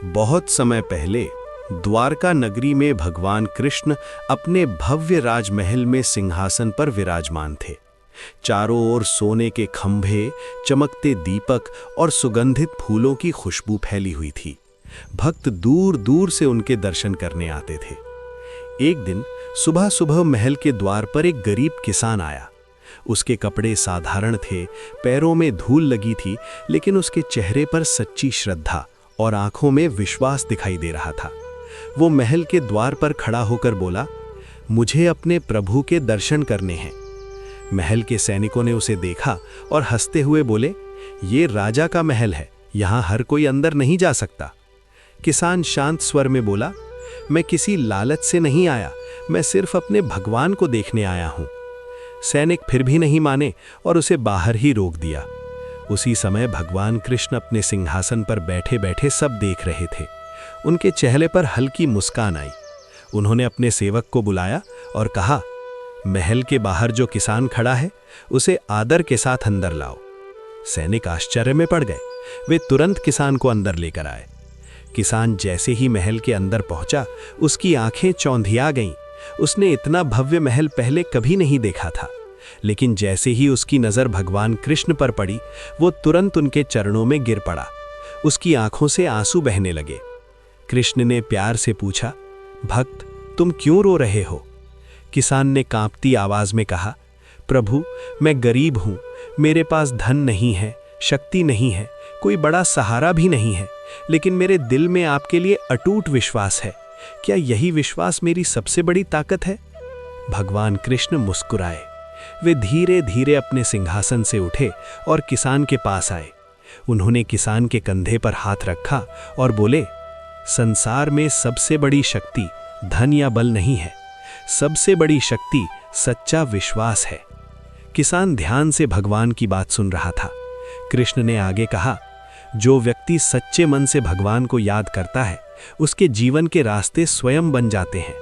बहुत समय पहले द्वारका नगरी में भगवान कृष्ण अपने भव्य राजमहल में सिंहासन पर विराजमान थे। चारों ओर सोने के खंभे, चमकते दीपक और सुगंधित फूलों की खुशबू फैली हुई थी। भक्त दूर दूर से उनके दर्शन करने आते थे। एक दिन सुबह सुबह महल के द्वार पर एक गरीब किसान आया। उसके कपड़े साधारण थे, पैरों में धूल लगी थी, लेकिन उसके चेहरे पर सच्ची श्रद्धा और आंखों में विश्वास दिखाई दे रहा था। वो महल के द्वार पर खड़ा होकर बोला, मुझे अपने प्रभु के दर्शन करने हैं। महल के सैनिकों ने उसे देखा और हंसते हुए बोले, ये राजा का महल है, यहाँ हर कोई अंदर नहीं जा सकता। किसान शांत स्वर में बोला, मैं किसी लालच से नहीं आया, मैं सिर्फ अपने भगवान को देखने आया हूँ। सैनिक फिर भी नहीं माने और उसे बाहर ही रोक दिया। उसी समय भगवान कृष्ण अपने सिंहासन पर बैठे बैठे सब देख रहे थे। उनके चेहरे पर हल्की मुस्कान आई। उन्होंने अपने सेवक को बुलाया और कहा, महल के बाहर जो किसान खड़ा है उसे आदर के साथ अंदर लाओ। सैनिक आश्चर्य में पड़ गए। वे तुरंत किसान को अंदर लेकर आए। किसान जैसे ही महल के अंदर पहुंचा, उसकी आंखें चौंधिया गईं। उसने इतना भव्य महल पहले कभी नहीं देखा था, लेकिन जैसे ही उसकी नजर भगवान कृष्ण पर पड़ी, वो तुरंत उनके चरणों में गिर पड़ा। उसकी आंखों से आंसू बहने लगे। कृष्ण ने प्यार से पूछा, भक्त, तुम क्यों रो रहे हो? किसान ने कांपती आवाज में कहा, प्रभु, मैं गरीब हूं, मेरे पास धन नहीं है, शक्ति नहीं है, कोई बड़ा सहारा भी नहीं है, लेकिन मेरे दिल में आपके लिए अटूट विश्वास है। क्या यही विश्वास मेरी सबसे बड़ी ताकत है? भगवान कृष्ण मुस्कुराए। वे धीरे धीरे अपने सिंहासन से उठे और किसान के पास आए। उन्होंने किसान के कंधे पर हाथ रखा और बोले, संसार में सबसे बड़ी शक्ति धन या बल नहीं है, सबसे बड़ी शक्ति सच्चा विश्वास है। किसान ध्यान से भगवान की बात सुन रहा था। कृष्ण ने आगे कहा, जो व्यक्ति सच्चे मन से भगवान को याद करता है, उसके जीवन के रास्ते स्वयं बन जाते हैं।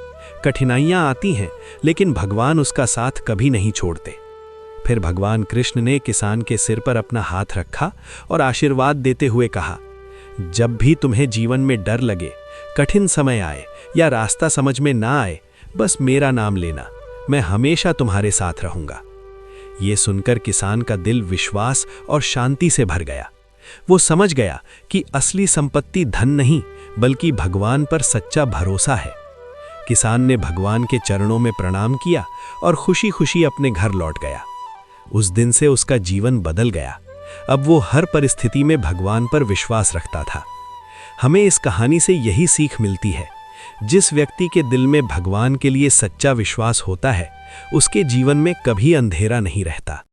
कठिनाइयां आती हैं, लेकिन भगवान उसका साथ कभी नहीं छोड़ते। फिर भगवान कृष्ण ने किसान के सिर पर अपना हाथ रखा और आशीर्वाद देते हुए कहा, जब भी तुम्हें जीवन में डर लगे, कठिन समय आए या रास्ता समझ में ना आए, बस मेरा नाम लेना, मैं हमेशा तुम्हारे साथ रहूंगा। ये सुनकर किसान का दिल विश्वास और शांति से भर गया। वो समझ गया कि असली संपत्ति धन नहीं, बल्कि भगवान पर सच्चा भरोसा है। किसान ने भगवान के चरणों में प्रणाम किया और खुशी खुशी अपने घर लौट गया। उस दिन से उसका जीवन बदल गया। अब वो हर परिस्थिति में भगवान पर विश्वास रखता था। हमें इस कहानी से यही सीख मिलती है, जिस व्यक्ति के दिल में भगवान के लिए सच्चा विश्वास होता है, उसके जीवन में कभी अंधेरा नहीं रहता।